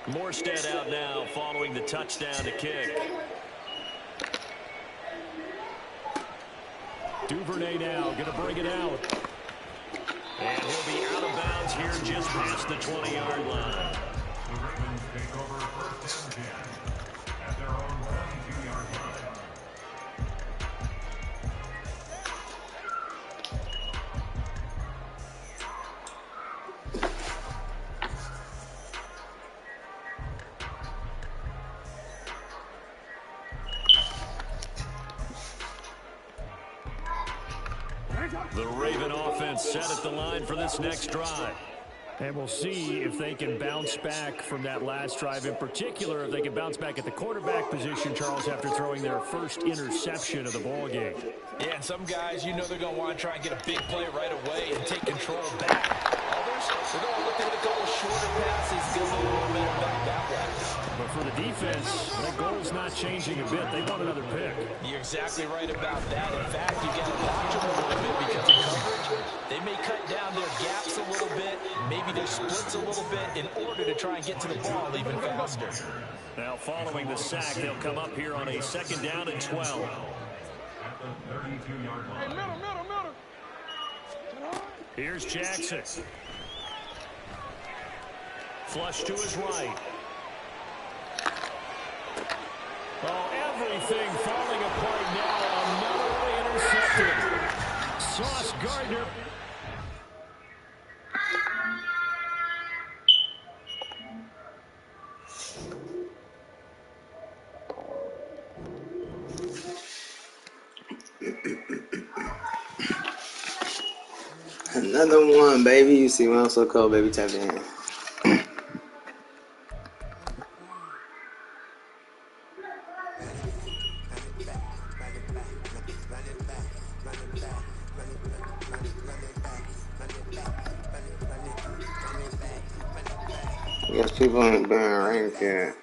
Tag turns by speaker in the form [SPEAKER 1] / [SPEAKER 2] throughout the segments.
[SPEAKER 1] Morstead out now following the touchdown to kick. Duvernay now going to bring it out. And he'll be out of bounds here just past the 20-yard line.
[SPEAKER 2] The Ravens take over 1st and 10 at their own 22-yard line.
[SPEAKER 1] The Raven offense set at the line for this next drive.
[SPEAKER 3] And we'll see if they can bounce back from that last drive. In particular, if they can bounce back at the quarterback position, Charles, after throwing their first interception of the ball game.
[SPEAKER 4] Yeah, and some guys, you know they're going to want to try and get a big play right away and take control back. Others, they're going to look at a couple shorter passes, get a little momentum back that way.
[SPEAKER 3] But for the defense, that goal's not changing a bit. They want another pick.
[SPEAKER 4] You're exactly right about that. In fact, you got to watch them a little bit because in coverage, they may cut down their gaps a little bit, maybe their splits a little bit in order to try and get to the ball even faster.
[SPEAKER 1] Now following the sack, they'll come up here on a 2nd down and 12.
[SPEAKER 2] At the 32-yard line.
[SPEAKER 5] Middle.
[SPEAKER 1] Here's Jackson. Flush to his right.
[SPEAKER 3] Oh, everything falling apart now. Another intercepted. Sauce Gardner.
[SPEAKER 6] Another one, baby. You see when I'm so cold, baby. Tap in. Yes, people ain't been rain yet.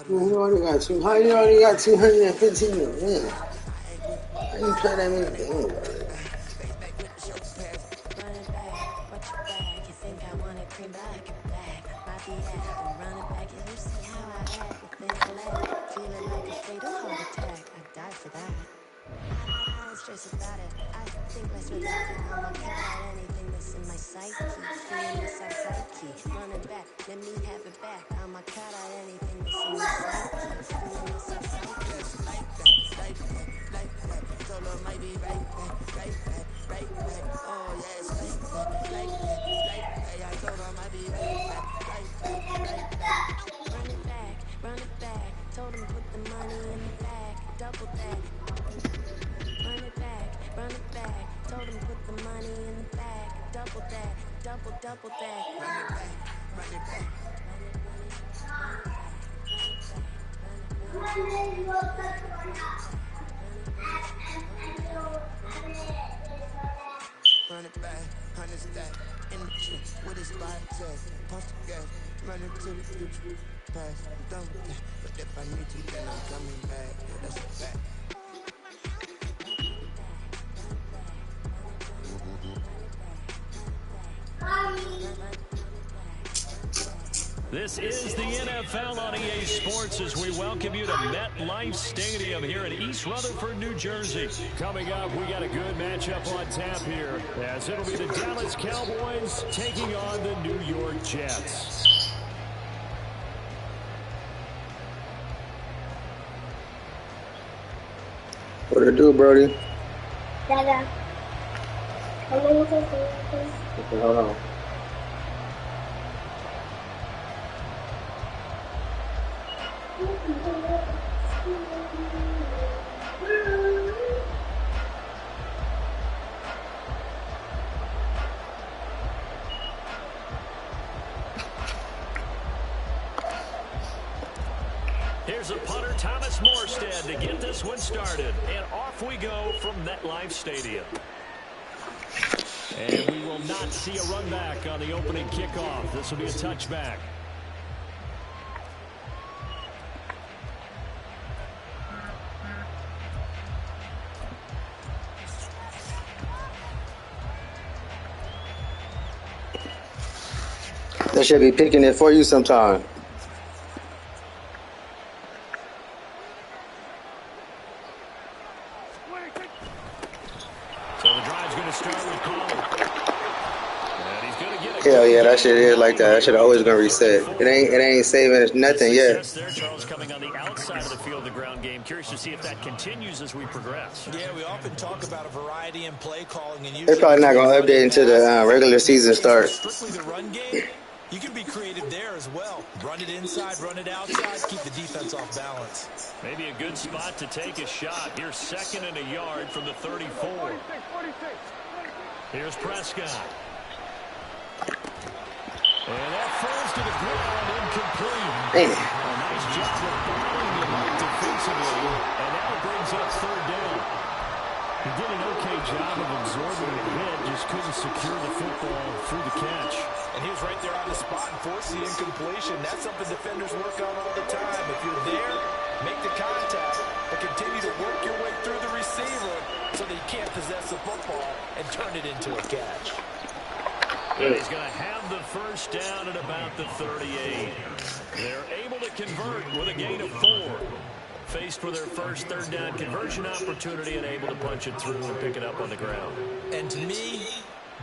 [SPEAKER 6] You already got 215 to win. How you play that many games?
[SPEAKER 7] Run it back, 100 stack, in the trip, with his spot test, punch the gas, run into the future, past, I'm done with that, but if I need you, then I'm coming back, yeah, that's a fact.
[SPEAKER 1] This is the NFL on EA Sports as we welcome you to MetLife Stadium here in East Rutherford, New Jersey.
[SPEAKER 3] Coming up, we got a good matchup on tap here, as it'll be the Dallas Cowboys taking on the New York Jets.
[SPEAKER 6] What it do, Brody?
[SPEAKER 8] Dada.
[SPEAKER 6] Okay, hold on.
[SPEAKER 1] Here's a punter, Thomas Morstead, to get this one started. And off we go from MetLife Stadium. And we will not see a run back on the opening kickoff. This will be a touchback.
[SPEAKER 6] They should be picking it for you sometime.
[SPEAKER 1] So the drive's going to start with Pollard. And he's going to get it.
[SPEAKER 6] Hell yeah, that shit is like that. That shit always gonna reset. It ain't saving nothing yet.
[SPEAKER 1] There, Charles, coming on the outside of the field, the ground game. Curious to see if that continues as we progress.
[SPEAKER 4] Yeah, we often talk about a variety in play calling, and
[SPEAKER 6] They're probably not gonna update until the regular season starts.
[SPEAKER 4] Strictly the run game. You can be creative there as well. Run it inside, run it outside, keep the defense off balance.
[SPEAKER 1] Maybe a good spot to take a shot. Here's 2nd and a yard from the 34. Here's Prescott. And that falls to the ground, incomplete.
[SPEAKER 6] Damn.
[SPEAKER 1] A nice job of battling him up defensively, and now brings up 3rd down. He did an okay job of absorbing the hit, just couldn't secure the football through the catch.
[SPEAKER 4] And he was right there on the spot and forced the incompletion. That's something defenders work on all the time. If you're there, make the contact, but continue to work your way through the receiver so that you can't possess the football and turn it into a catch.
[SPEAKER 1] And he's going to have the 1st down at about the 38. They're able to convert with a gain of 4. Faced with their first 3rd down conversion opportunity and able to punch it through and pick it up on the ground.
[SPEAKER 4] And to me,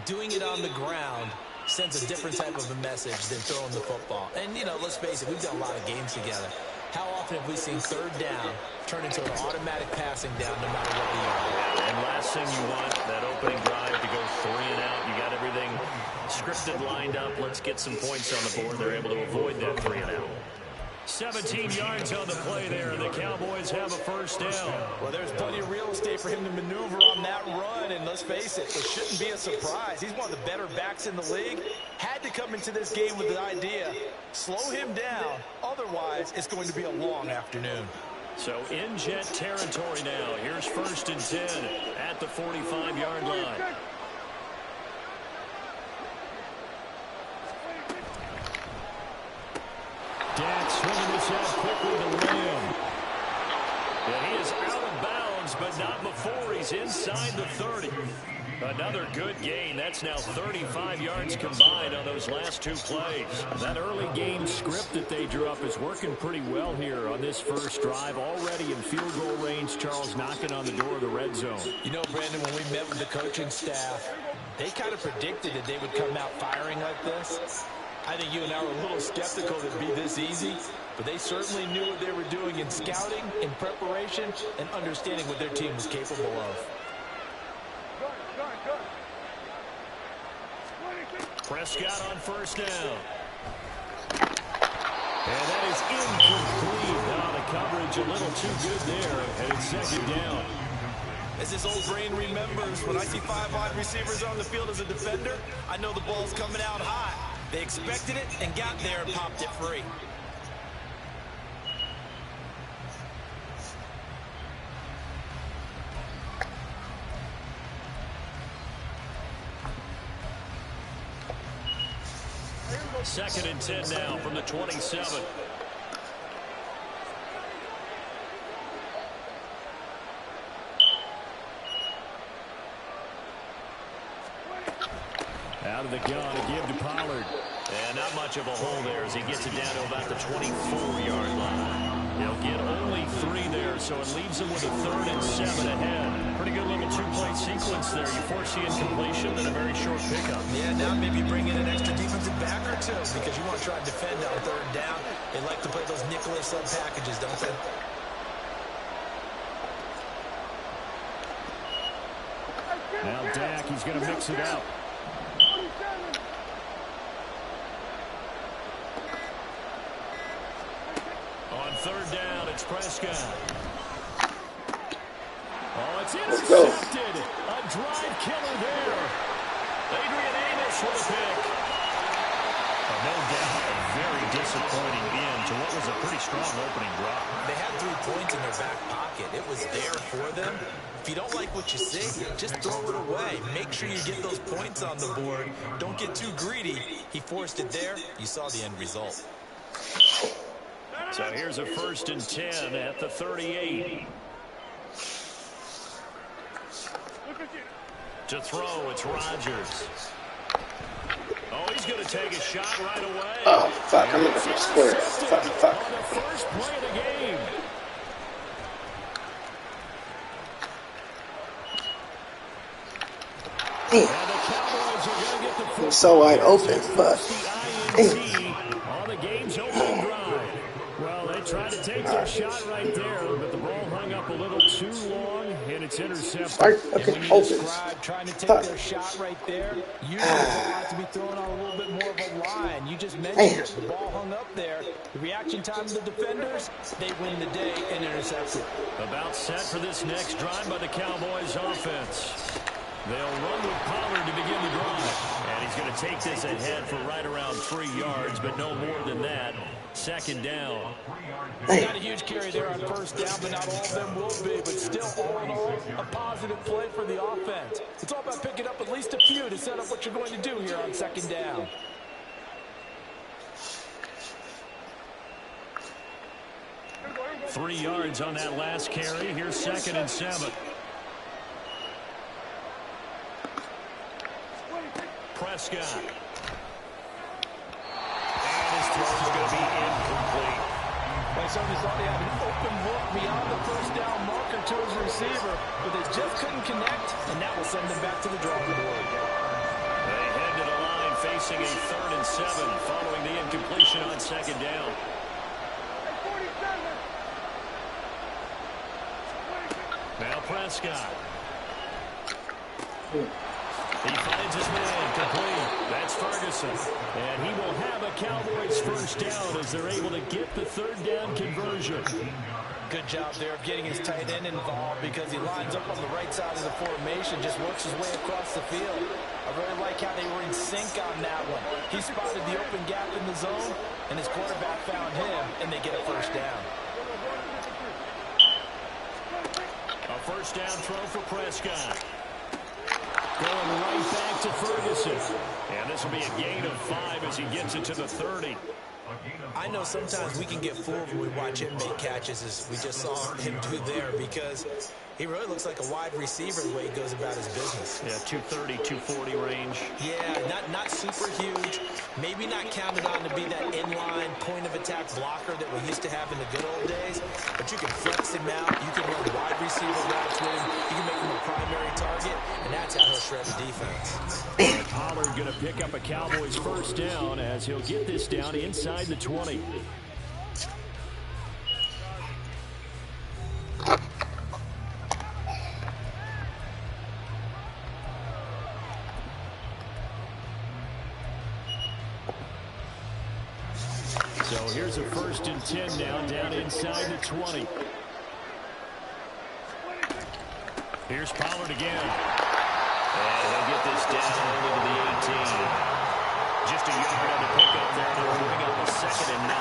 [SPEAKER 4] doing it on the ground sends a different type of a message than throwing the football. And, you know, let's face it, we've done a lot of games together. How often have we seen 3rd down turn into an automatic passing down no matter what we are?
[SPEAKER 1] And last thing you want, that opening drive to go 3 and out. You got everything scripted, lined up. Let's get some points on the board. They're able to avoid that 3 and out. 17 yards on the play there. The Cowboys have a 1st down.
[SPEAKER 4] Well, there's plenty of real estate for him to maneuver on that run, and let's face it, it shouldn't be a surprise. He's one of the better backs in the league. Had to come into this game with the idea, slow him down, otherwise it's going to be a long afternoon.
[SPEAKER 1] So in Jet territory now. Here's 1st and 10 at the 45-yard line. Dak swinging this out quickly to Lamb. And he is out of bounds, but not before he's inside the 30. Another good gain. That's now 35 yards combined on those last 2 plays. That early game script that they drew up is working pretty well here on this first drive. Already in field goal range, Charles knocking on the door of the red zone.
[SPEAKER 4] You know, Brandon, when we met with the coaching staff, they kind of predicted that they would come out firing like this. I think you and I were a little skeptical that it'd be this easy, but they certainly knew what they were doing in scouting, in preparation, and understanding what their team was capable of.
[SPEAKER 1] Prescott on 1st down. And that is incomplete. Now the coverage a little too good there, and it's 2nd down.
[SPEAKER 4] As his old brain remembers, when I see 5 wide receivers on the field as a defender, I know the ball's coming out high. They expected it and got there and popped it free.
[SPEAKER 1] Second and 10 now from the 27. Out of the gun to give to Pollard. And not much of a hole there as he gets it down to about the 24-yard line. He'll get only 3 there, so it leaves him with a 3rd and 7 ahead. Pretty good little 2-play sequence there. You force the incompletion, then a very short pickup.
[SPEAKER 4] Yeah, now maybe bring in an extra defensive back or 2 because you want to try to defend on 3rd down. They like to play those nickel sub packages, don't they?
[SPEAKER 3] Now Dak, he's going to mix it up.
[SPEAKER 1] On 3rd down, it's Prescott. Oh, it's
[SPEAKER 6] Let's go.
[SPEAKER 1] intercepted. A drive killer there. Adrian Amos with a pick. No doubt a very disappointing end to what was a pretty strong opening drive.
[SPEAKER 4] They had 3 points in their back pocket. It was there for them. If you don't like what you see, just throw it away. Make sure you get those points on the board. Don't get too greedy. He forced it there. You saw the end result.
[SPEAKER 1] So here's a 1st and 10 at the 38. To throw, it's Rodgers. Oh, he's going to take a shot right away.
[SPEAKER 6] Oh, fuck, I'm looking for square. Fuck.
[SPEAKER 1] On the first play of the game. And the Cowboys are going to get the football.
[SPEAKER 6] So wide open, fuck.
[SPEAKER 1] On the game's opening drive. Well, they tried to take their shot right there, but the ball hung up a little too long, and it's intercepted.
[SPEAKER 6] Okay,
[SPEAKER 4] When you
[SPEAKER 6] open.
[SPEAKER 4] describe trying to take their shot right there, usually the ball has to be thrown on a little bit more of a line. You just mentioned it. The ball hung up there. The reaction time of the defenders, they win the day and intercept it.
[SPEAKER 1] About set for this next drive by the Cowboys offense. They'll run with Pollard to begin the drive. And he's going to take this ahead for right around 3 yards, but no more than that. 2nd down.
[SPEAKER 4] Not a huge carry there on 1st down, but not all of them will be. But still, all in all, a positive play for the offense. It's all about picking up at least a few to set up what you're going to do here on 2nd down.
[SPEAKER 1] Three yards on that last carry. Here's 2nd and 7. Prescott. And his throw is going to be incomplete.
[SPEAKER 4] They certainly thought he had an open look beyond the 1st down marker to his receiver, but they just couldn't connect, and that will send them back to the drawing board.
[SPEAKER 1] They head to the line facing a 3rd and 7 following the incompletion on 2nd down. Now Prescott. He finds his man complete. That's Ferguson. And he will have a Cowboys 1st down as they're able to get the 3rd down conversion.
[SPEAKER 4] Good job there of getting his tight end involved because he lines up on the right side of the formation, just works his way across the field. I really like how they were in sync on that one. He spotted the open gap in the zone, and his quarterback found him, and they get a 1st down.
[SPEAKER 1] A 1st down throw for Prescott. Going right back to Ferguson. And this will be a gain of 5 as he gets it to the 30.
[SPEAKER 4] I know sometimes we can get fooled when we watch him make catches, as we just saw him do there, because he really looks like a wide receiver the way he goes about his business.
[SPEAKER 1] Yeah, 230, 240 range.
[SPEAKER 4] Yeah, not super huge. Maybe not counted on to be that inline point-of-attack blocker that we used to have in the good old days, but you can flex him out. You can run wide receiver routes with him. You can make him a primary target, and that's how he'll shred the defense.
[SPEAKER 1] And Pollard going to pick up a Cowboys 1st down as he'll get this down inside the 20. So here's a 1st and 10 now down inside the 20. Here's Pollard again. And he'll get this down into the 18. Just a yard on the pickup there. They're moving up a 2nd and 9.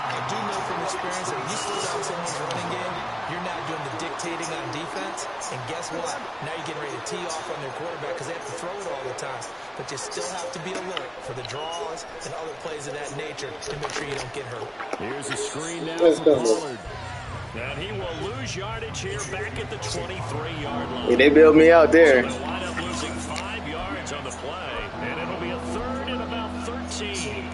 [SPEAKER 4] I do know from experience that when you slow down someone's running game, you're now doing the dictating on defense. And guess what? Now you're getting ready to tee off on their quarterback because they have to throw it all the time. But you still have to be alert for the draws and other plays of that nature to make sure you don't get hurt.
[SPEAKER 1] Here's a screen now from Pollard. And he will lose yardage here back at the 23-yard line.
[SPEAKER 6] Yeah, they bailed me out there.
[SPEAKER 1] So they'll wind up losing 5 yards on the play. And it'll be a 3rd and about 13.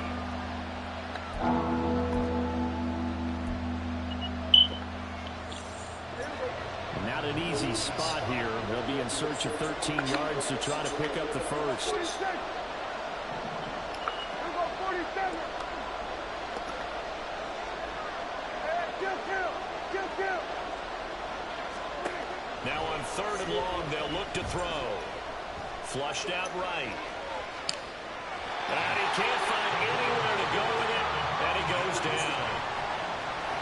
[SPEAKER 1] Not an easy spot here. They'll be in search of 13 yards to try to pick up the 1st. Now on 3rd and long, they'll look to throw. Flushed out right. And he can't find anywhere to go with it, and he goes down.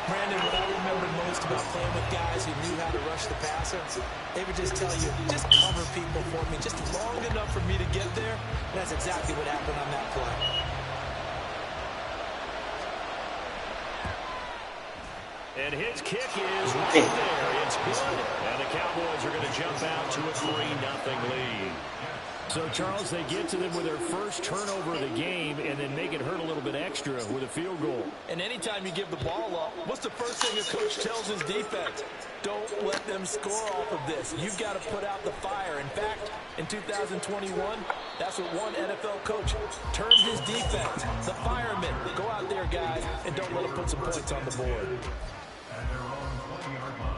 [SPEAKER 4] Brandon, what I remember most about playing with guys who knew how to rush the passer, they would just tell you, just cover people for me, just long enough for me to get there. And that's exactly what happened on that play.
[SPEAKER 1] And his kick is right there. It's good. And the Cowboys are going to jump out to a 3-0 lead.
[SPEAKER 3] So, Charles, they get to them with their first turnover of the game and then make it hurt a little bit extra with a field goal.
[SPEAKER 4] And anytime you give the ball up, what's the first thing a coach tells his defense? Don't let them score off of this. You've got to put out the fire. In fact, in 2021, that's what one NFL coach termed his defense. The firemen. Go out there, guys, and don't let them put some points on the board.
[SPEAKER 2] At their own 20-yard line.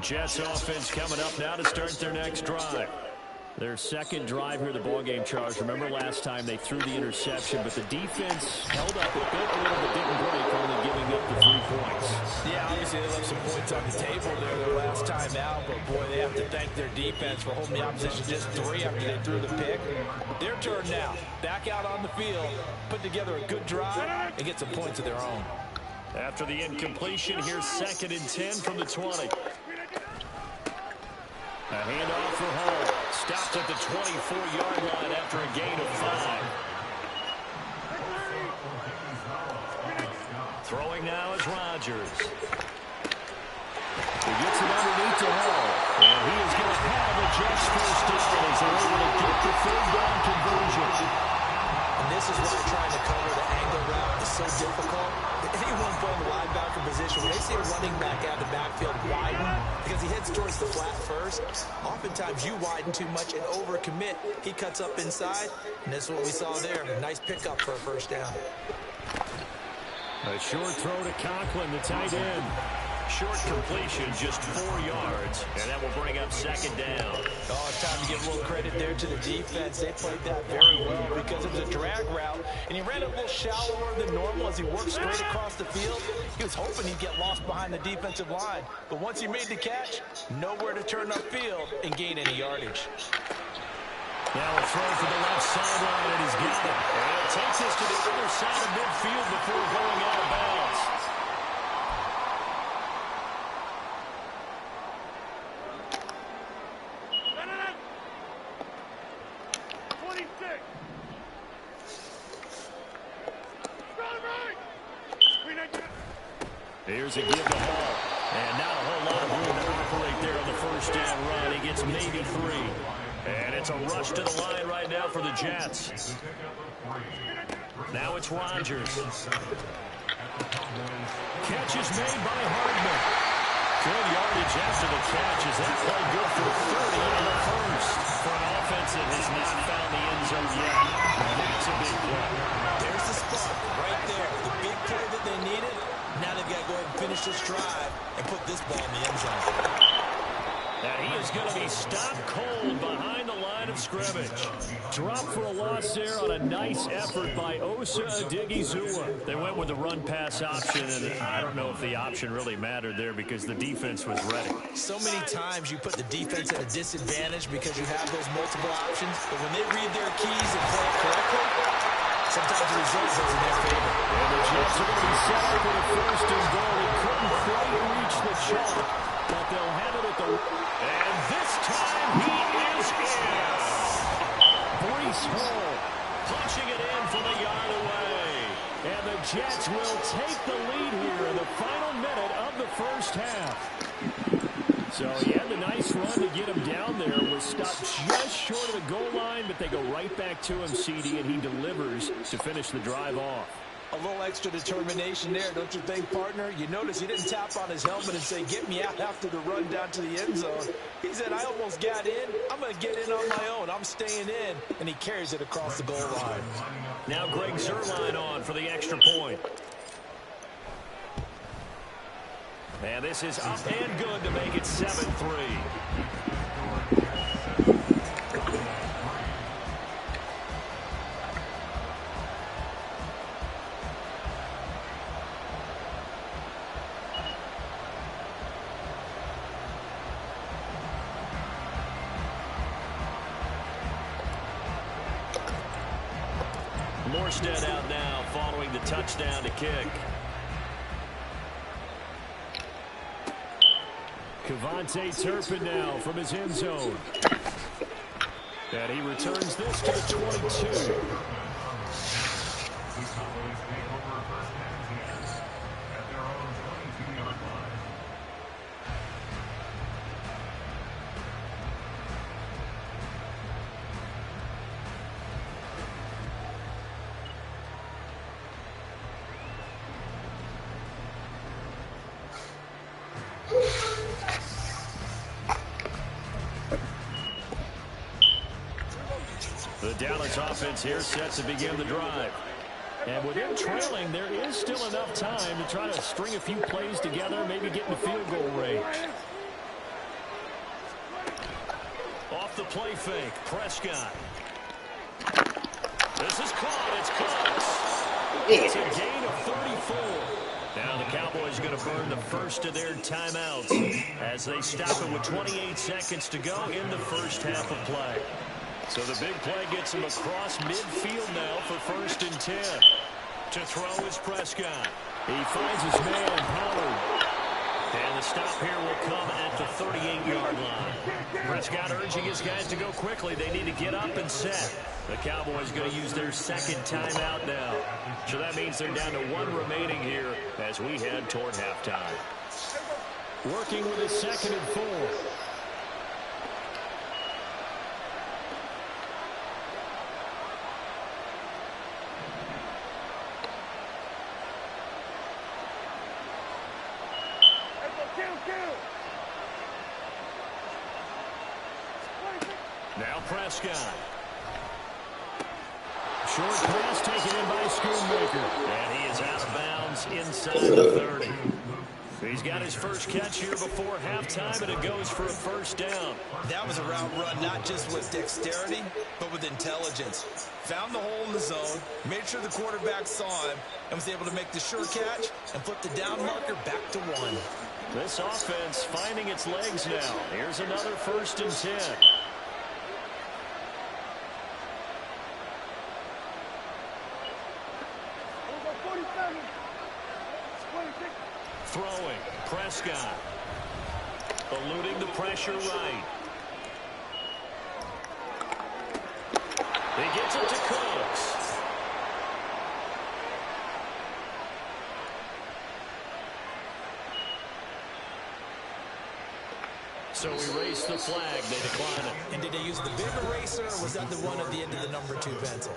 [SPEAKER 3] Jets offense coming up now to start their next drive. Their second drive here of the ballgame, Charles. Remember last time they threw the interception, but the defense held up a little bit, didn't break, only giving up the 3 points.
[SPEAKER 4] Yeah, obviously they left some points on the table there their last time out, but boy, they have to thank their defense for holding the opposition just 3 after they threw the pick. Their turn now. Back out on the field, put together a good drive, and get some points of their own.
[SPEAKER 3] After the incompletion, here's 2nd and 10 from the 20. A handoff for Hall. Stopped at the 24-yard line after a gain of 5. Throwing now is Rodgers. He gets it underneath to Hall. And he is going to have a just first down as they're able to get the 3rd down conversion.
[SPEAKER 4] And this is why trying to cover the angle route is so difficult. Anyone playing the linebacker position, when they see a running back out of the backfield widen, because he heads towards the flat first, oftentimes you widen too much and overcommit. He cuts up inside, and that's what we saw there. Nice pickup for a first down.
[SPEAKER 3] A short throw to Conklin, the tight end. Short completion, just 4 yards, and that will bring up 2nd down.
[SPEAKER 4] Oh, it's time to give a little credit there to the defense. They played that very well because it was a drag route, and he ran a little shallower than normal as he worked straight across the field. He was hoping he'd get lost behind the defensive line, but once he made the catch, nowhere to turn upfield and gain any yardage.
[SPEAKER 3] Now a throw to the left sideline, and he's got it. And it takes us to the other side of midfield before going out of bounds. Here's a give to Hall. And not a whole lot of room to operate there on the first down run. He gets maybe 3. And it's a rush to the line right now for the Jets. Now it's Rodgers. Catch is made by Hardman. Good yardage after the catch. Is that play good for 30 in the first? For an offense that has not found the end zone yet. That's a big play.
[SPEAKER 4] There's the spot right there. The big play that they needed. Now they've got to go ahead and finish this drive and put this ball in the end zone.
[SPEAKER 3] And he is going to be stopped cold behind the line of scrimmage. Drop for a loss there on a nice effort by Osa Odighizuwa. They went with the run-pass option, and I don't know if the option really mattered there because the defense was ready.
[SPEAKER 4] So many times you put the defense at a disadvantage because you have those multiple options, but when they read their keys and play it correctly, sometimes the result goes in their favor.
[SPEAKER 3] And the Jets are going to be set up for the 1st and goal. He couldn't quite reach the chalk, but they'll have it at the... And this time he is in. Breece Hall punching it in from a yard away. And the Jets will take the lead here in the final minute of the first half. So he had the nice run to get him down there. Was stopped just short of the goal line, but they go right back to him, CD, and he delivers to finish the drive off.
[SPEAKER 4] A little extra determination there, don't you think, partner? You notice he didn't tap on his helmet and say, get me out after the run down to the end zone. He said, I almost got in. I'm going to get in on my own. I'm staying in. And he carries it across the goal line.
[SPEAKER 3] Now Greg Zuerlein on for the extra point. And this is up and good to make it 7-3. Morstead out now following the touchdown to kick. Kevontae Turpin now from his end zone. And he returns this to the 22. The Dallas offense here set to begin the drive. And with them trailing, there is still enough time to try to string a few plays together, maybe get in field goal range. Off the play fake, Prescott. This is caught. It's close. It's a gain of 34. Now the Cowboys going to burn the first of their timeouts as they stop it with 28 seconds to go in the first half of play. So the big play gets him across midfield now for 1st and 10. To throw is Prescott. He finds his man, Pollard. And the stop here will come at the 38-yard line. Prescott urging his guys to go quickly. They need to get up and set. The Cowboys going to use their second timeout now. So that means they're down to 1 remaining here as we head toward halftime. Working with a 2nd and 4. Now Prescott. Short pass taken in by Schoonmaker. And he is out of bounds inside the 30. He's got his first catch here before halftime, and it goes for a 1st down.
[SPEAKER 4] That was a route run not just with dexterity, but with intelligence. Found the hole in the zone, made sure the quarterback saw him, and was able to make the sure catch and flip the down marker back to 1.
[SPEAKER 3] This offense finding its legs now. Here's another 1st and 10. Throwing, Prescott. Eluding the pressure right. He gets it to Cooks. So we raise the flag. They decline it.
[SPEAKER 4] And did they use the big eraser, or was that the one at the end of the number 2 pencil?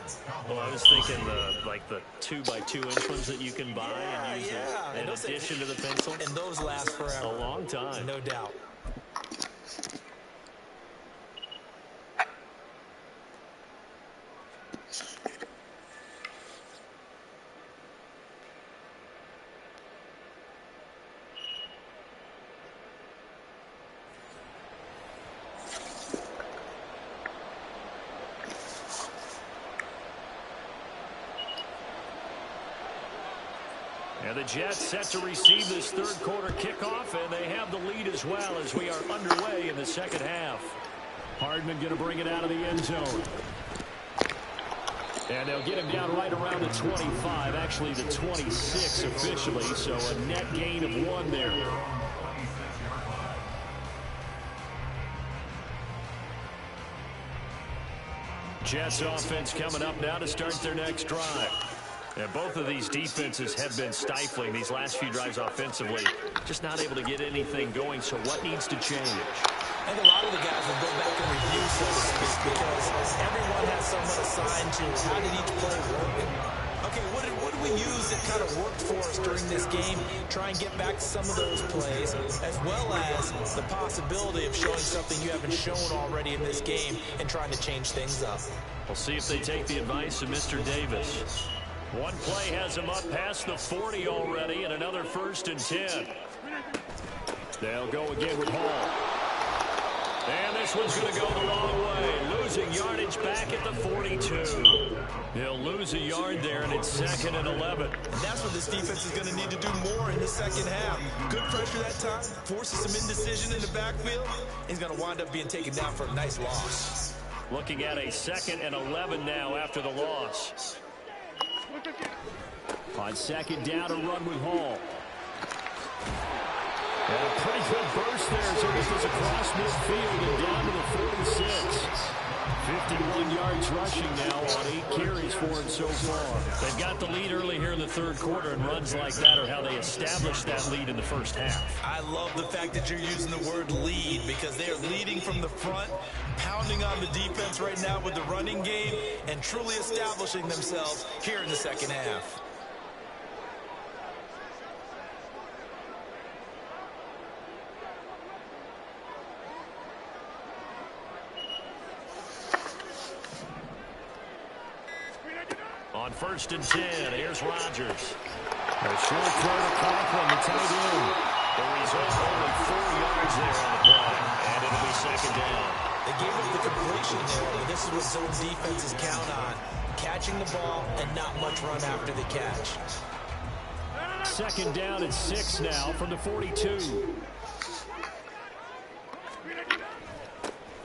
[SPEAKER 3] Well, I was thinking the 2x2 inch ones that you can buy and use in addition to the pencil.
[SPEAKER 4] And those last forever.
[SPEAKER 3] A long time.
[SPEAKER 4] No doubt.
[SPEAKER 3] And the Jets set to receive this 3rd quarter kickoff, and they have the lead as well as we are underway in the 2nd half. Hardman going to bring it out of the end zone. And they'll get him down right around the 25, actually the 26 officially, so a net gain of 1 there. Jets offense coming up now to start their next drive. And both of these defenses have been stifling these last few drives offensively. Just not able to get anything going, so what needs to change?
[SPEAKER 4] I think a lot of the guys will go back and review, so to speak, because everyone has someone assigned to how did each play work. Okay, what did we use that kind of worked for us during this game? Try and get back to some of those plays, as well as the possibility of showing something you haven't shown already in this game and trying to change things up.
[SPEAKER 3] We'll see if they take the advice of Mr. Davis. One play has him up past the 40 already, and another 1st and 10. They'll go again with Hall. And this one's going to go the long way, losing yardage back at the 42. He'll lose a yard there, and it's 2nd and 11.
[SPEAKER 4] And that's what this defense is going to need to do more in the 2nd half. Good pressure that time, forces some indecision in the backfield. He's going to wind up being taken down for a nice loss.
[SPEAKER 3] Looking at a 2nd and 11 now after the loss. On 2nd down, a run with Hall. And a Pretty good burst there as it was across midfield and down to the 46. 51 yards rushing now on 8 carries for him so far.
[SPEAKER 1] They've got the lead early here in the third quarter, and runs like that are how they establish that lead in the first half.
[SPEAKER 4] I love the fact that you're using the word lead because they are leading from the front, pounding on the defense right now with the running game, and truly establishing themselves here in the second half.
[SPEAKER 1] On 1st and 10, here's Rodgers.
[SPEAKER 3] A short throw to Conklin, the tight end.
[SPEAKER 1] The result, only 4 yards there on the play, and it'll be second down.
[SPEAKER 4] They gave up the completion there, but this is what zone defenses count on. Catching the ball and not much run after the catch.
[SPEAKER 3] Second down and 6 now from the 42.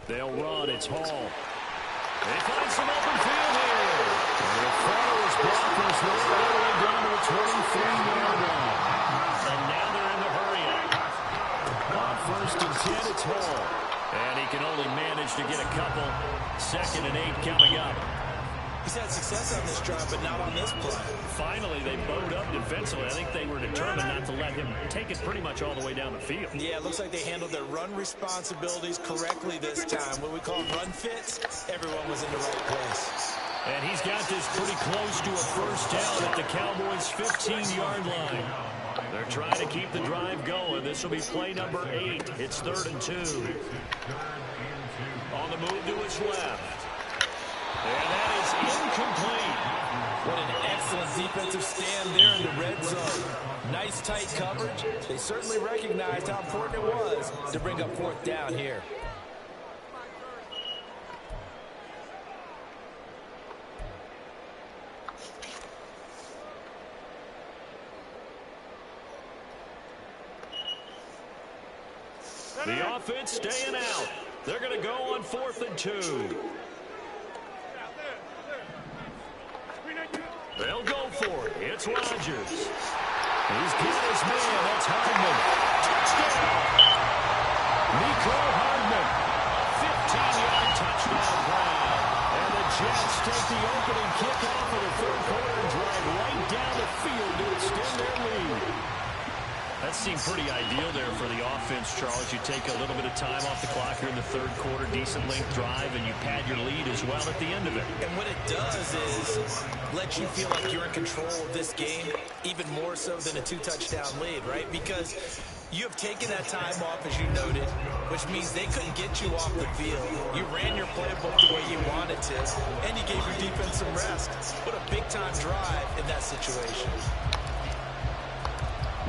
[SPEAKER 3] They'll run. It's Hall.
[SPEAKER 1] They find some open field here.
[SPEAKER 3] And the follows blockers all the way down to the 23-yard line.
[SPEAKER 1] And now they're in the hurry up.
[SPEAKER 3] On 1st and 10, it's Hall.
[SPEAKER 1] And he can only manage to get a couple. 2nd and 8 coming up.
[SPEAKER 4] He's had success on this drive, but not on this play.
[SPEAKER 1] Finally, they bowed up defensively. I think they were determined not to let him take it pretty much all the way down the field.
[SPEAKER 4] Yeah, it looks like they handled their run responsibilities correctly this time. What we call run fits, everyone was in the right place.
[SPEAKER 1] And he's got this pretty close to a first down at the Cowboys' 15-yard line. They're trying to keep the drive going. This will be play number 8. It's 3rd and 2. On the move to his left. And that is incomplete.
[SPEAKER 4] What an excellent defensive stand there in the red zone. Nice tight coverage. They certainly recognized how important it was to bring up 4th down here.
[SPEAKER 1] The offense staying out. They're going to go on 4th and 2. They'll go for it. It's Rodgers. He's got his man. That's Hardman. Touchdown. Nico Hardman. 15-yard touchdown grab. And the Jets take the opening kickoff of the third quarter and drive right down the field to extend their lead. That seemed pretty ideal there for the offense, Charles. You take a little bit of time off the clock here in the third quarter, decent length drive, and you pad your lead as well at the end of it.
[SPEAKER 4] And what it does is let you feel like you're in control of this game, even more so than a 2-touchdown lead, right? Because you have taken that time off, as you noted, which means they couldn't get you off the field. You ran your playbook the way you wanted to, and you gave your defense some rest. What a big-time drive in that situation.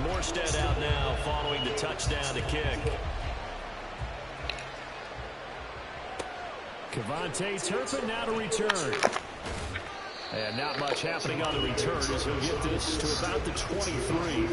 [SPEAKER 1] Morstead out now following the touchdown to kick.
[SPEAKER 3] KaVontae Turpin now to return.
[SPEAKER 1] And not much happening on the return as he'll get this to about the 23.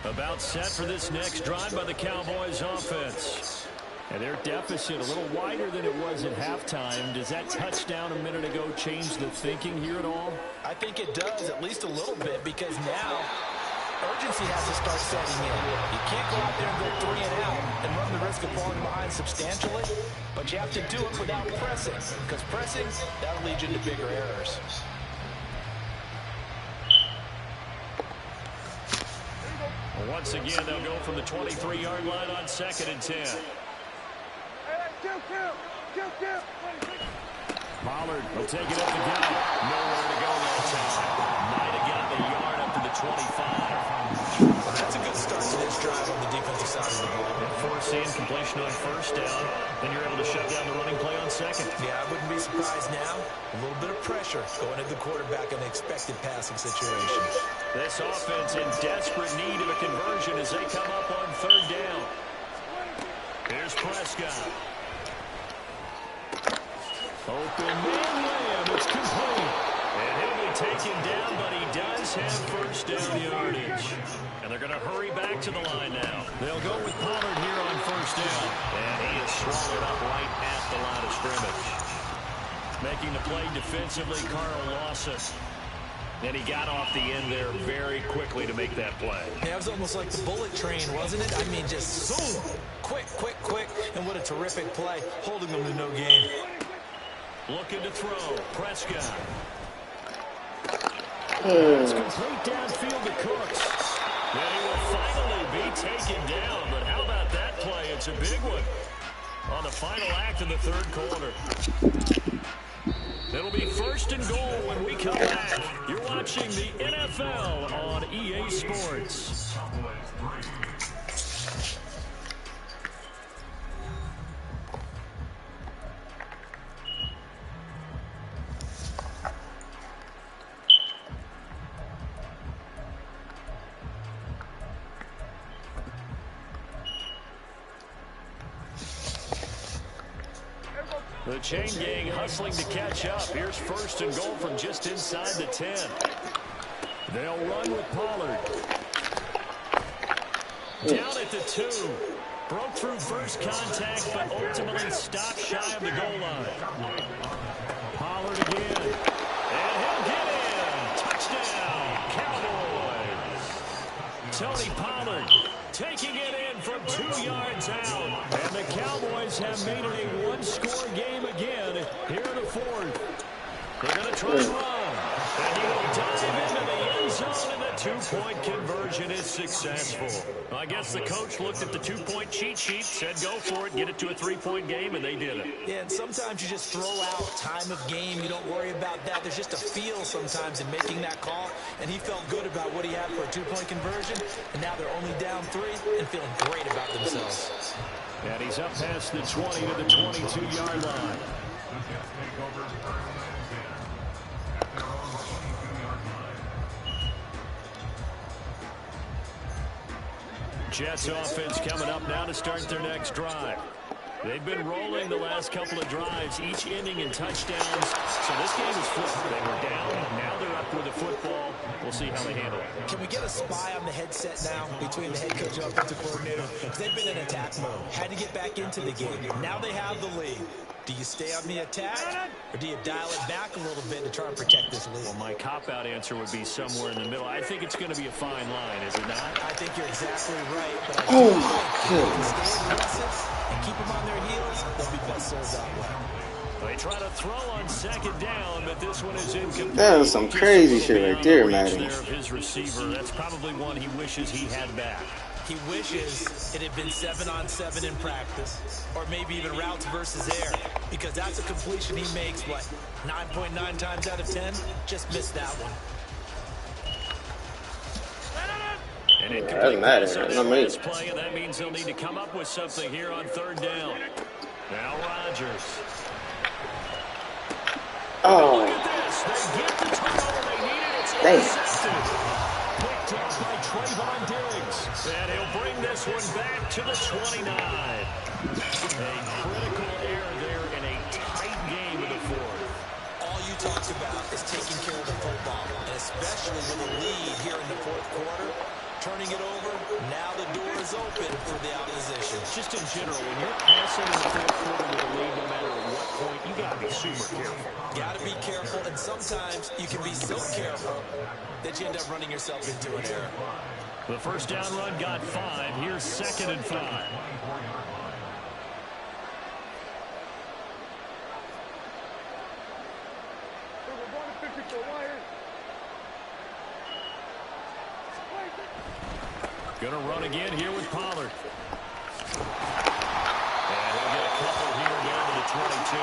[SPEAKER 1] About set for this next drive by the Cowboys offense.
[SPEAKER 3] And their deficit a little wider than it was at halftime. Does that touchdown a minute ago change the thinking here at all?
[SPEAKER 4] I think it does, at least a little bit, because now urgency has to start setting in. You can't go out there and go 3 and out and run the risk of falling behind substantially, but you have to do it without pressing, because pressing, that'll lead you to bigger errors.
[SPEAKER 1] Once again, they'll go from the 23-yard line on 2nd and 10.
[SPEAKER 3] Pollard will take it up the gut.
[SPEAKER 1] Nowhere to go that time. Might have got the yard up to the 25.
[SPEAKER 4] That's a good start to this drive on the defensive side of the ball.
[SPEAKER 1] Forcing completion on 1st down. Then you're able to shut down the running play on 2nd.
[SPEAKER 4] Yeah, I wouldn't be surprised now. A little bit of pressure going at the quarterback in an expected passing situation.
[SPEAKER 1] This offense in desperate need of a conversion as they come up on 3rd down. Here's Prescott.
[SPEAKER 3] Open man layup. It's complete.
[SPEAKER 1] And he'll be taken down, but he does have first down yardage. And they're going to hurry back to the line now. They'll go with Pollard here on first down. And he is swallowed up right at the line of scrimmage. Making the play defensively, Carl Lawson. And he got off the end there very quickly to make that play.
[SPEAKER 4] Yeah, it was almost like the bullet train, wasn't it? I mean, just zoom. Quick, quick, quick. And what a terrific play, holding them to no gain.
[SPEAKER 1] Looking to throw. Prescott. It's complete downfield to Cooks. And he will finally be taken down. But how about that play? It's a big one on the final act of the third quarter. It'll be first and goal when we come back. You're watching the NFL on EA Sports. The chain gang hustling to catch up. Here's first and goal from just inside the 10. They'll run with Pollard. Down at the 2. Broke through first contact, but ultimately stopped shy of the goal line. Pollard again. And he'll get in. Touchdown, Cowboys. Tony Pollard taking it in from 2 yards out. And the Cowboys have made it a one-score game again here in the fourth. They're going to try and run. And he will dive into the end zone, and the two-point conversion is successful. Well, I guess the coach looked at the two-point cheat sheet, said go for it, get it to a three-point game, and they did it.
[SPEAKER 4] Yeah, and sometimes you just throw out time of game. You don't worry about that. There's just a feel sometimes in making that call, and he felt good about what he had for a two-point conversion, and now they're only down 3 and feeling great about themselves.
[SPEAKER 1] And he's up past the 20 to the 22-yard line. Jets offense coming up now to start their next drive. They've been rolling the last couple of drives, each ending in touchdowns. So this game is flipped. They were down, now they're up with the football. We'll see how they handle it.
[SPEAKER 4] Can we get a spy on the headset now between the head coach and offensive coordinator? They've been in attack mode. Had to get back into the game. Now they have the lead. Do you stay on the attack, or do you dial it back a little bit to try and protect this lead?
[SPEAKER 1] Well, my cop-out answer would be somewhere in the middle. I think it's going to be a fine line, is it not?
[SPEAKER 4] I think you're exactly right. But I
[SPEAKER 6] Oh, my
[SPEAKER 4] think
[SPEAKER 6] God.
[SPEAKER 4] stay aggressive and keep them on their heels, they'll be best served that way.
[SPEAKER 1] They try to throw on second down, but this one is incomplete.
[SPEAKER 6] That was some crazy shit right there,
[SPEAKER 1] Reach
[SPEAKER 6] Matty.
[SPEAKER 1] there of his receiver. That's probably one he wishes he had back.
[SPEAKER 4] He wishes it had been 7-on-7 in practice, or maybe even routes versus air, because that's a completion he makes, what, 9.9 times out of 10? Just missed that one.
[SPEAKER 1] And it
[SPEAKER 6] Doesn't matter. Not me.
[SPEAKER 1] play, and that means they'll need to come up with something here on third down. Now Rodgers.
[SPEAKER 6] Oh,
[SPEAKER 1] Look at this. They get the turnover they needed. It's
[SPEAKER 6] damn.
[SPEAKER 1] intercepted. Picked up by Trayvon Diggs. And he'll bring this one back to the 29. A critical error there in a tight game in the fourth.
[SPEAKER 4] All you talked about is taking care of the football, and especially with a lead here in the fourth quarter. Turning it over, now the door is open for the opposition.
[SPEAKER 1] Just in general, when you're passing in the fourth quarter with a lead, no matter at what point, you got to be super careful.
[SPEAKER 4] Got to be careful, and sometimes you can be so careful that you end up running yourself into an error.
[SPEAKER 1] The first down run got 5. Here's 2nd and 5. Gonna run again here with Pollard. And he'll get a couple here down to the 22.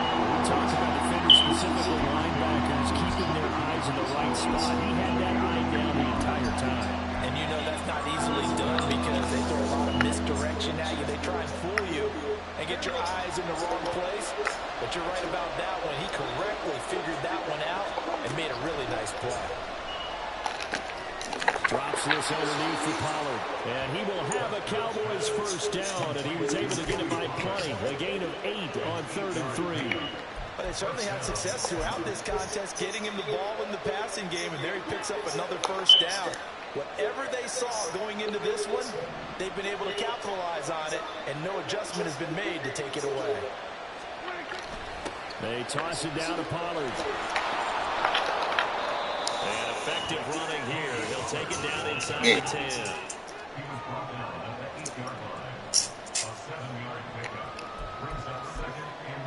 [SPEAKER 1] We talked about defenders, specifically linebackers, keeping their eyes in the right spot. He had that eye down the entire time.
[SPEAKER 4] And you know that's not easily done because they throw a lot of misdirection at you. They try and fool you and get your eyes in the wrong place. But you're right about that one. He correctly figured that one out and made a really nice play.
[SPEAKER 1] Drops this underneath for Pollard. And he will have a Cowboys first down, and he was able to get it by plenty. A gain of 8 on 3rd and 3.
[SPEAKER 4] But they certainly had success throughout this contest, getting him the ball in the passing game, and there he picks up another first down. Whatever they saw going into this one, they've been able to capitalize on it, and no adjustment has been made to take it away.
[SPEAKER 3] They toss it down to Pollard.
[SPEAKER 1] And effective running here. He'll take it down inside the 10.
[SPEAKER 2] He was brought down at the 8-yard line. A 7-yard pickup brings up 2nd and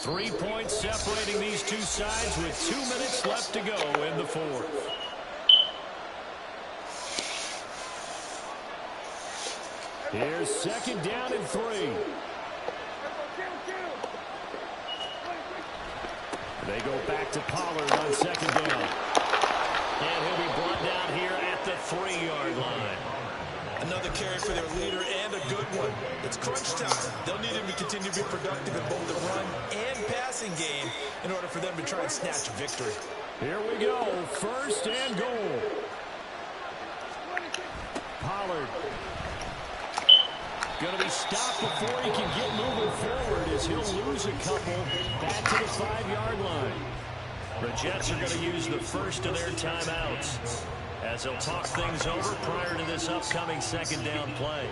[SPEAKER 3] 3 points separating these two sides with 2 minutes left to go in the fourth. Here's 2nd down and 3. They go back to Pollard on 2nd down.
[SPEAKER 1] And he'll be brought down here at the 3-yard line.
[SPEAKER 4] Another carry for their leader, and a good one. It's crunch time. They'll need him to continue to be productive in both the run and passing game in order for them to try and snatch a victory.
[SPEAKER 3] Here we go. 1st and goal. Pollard. Going to be stopped before he can get moving forward as he'll lose a couple back to the 5-yard line.
[SPEAKER 1] The Jets are going to use the first of their timeouts as they'll talk things over prior to this upcoming 2nd down play.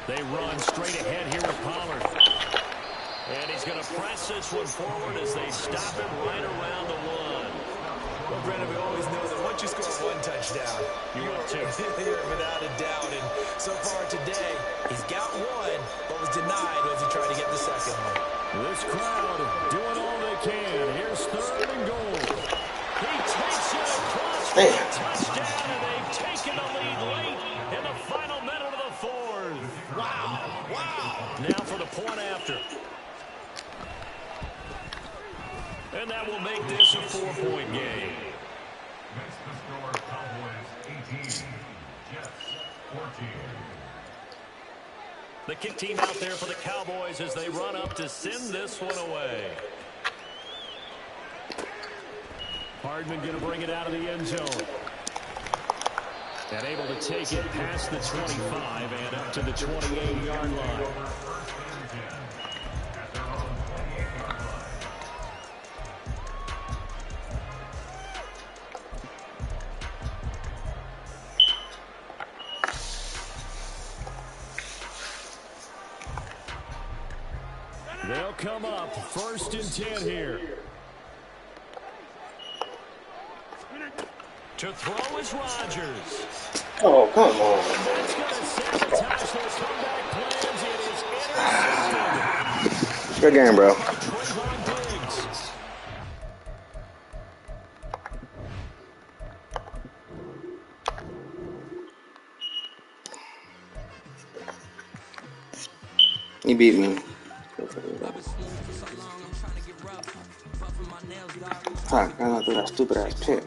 [SPEAKER 3] They run straight ahead here with Pollard.
[SPEAKER 1] And he's going to press this one forward as they stop him right around the 1.
[SPEAKER 4] Well, Brandon, we always know that once you score one touchdown, you're without a doubt. And so far today, he's got one, but was denied as he tried to get the second one.
[SPEAKER 3] This crowd doing all they can. Here's 3rd and goal.
[SPEAKER 1] He takes it across for a touchdown, and they've taken the lead late in the final minute of the 4th.
[SPEAKER 4] Wow, wow.
[SPEAKER 1] Now for the point after. And that will make this a 4-point game.
[SPEAKER 2] Makes the score Cowboys 18, Jets 14.
[SPEAKER 1] The kick team out there for the Cowboys as they run up to send this one away.
[SPEAKER 3] Hardman going to bring it out of the end zone. And able to take it past the 25 and up to the 28-yard line.
[SPEAKER 2] At their own 28-yard line.
[SPEAKER 3] They'll come up 1st and 10 here.
[SPEAKER 1] To throw is Rodgers.
[SPEAKER 6] Oh, come on,
[SPEAKER 1] That's going to sabotage their comeback plans. It is intercepted.
[SPEAKER 6] Good game, bro.
[SPEAKER 1] Trayvon Diggs.
[SPEAKER 6] You beat me. Huh, I don't do that stupid ass shit.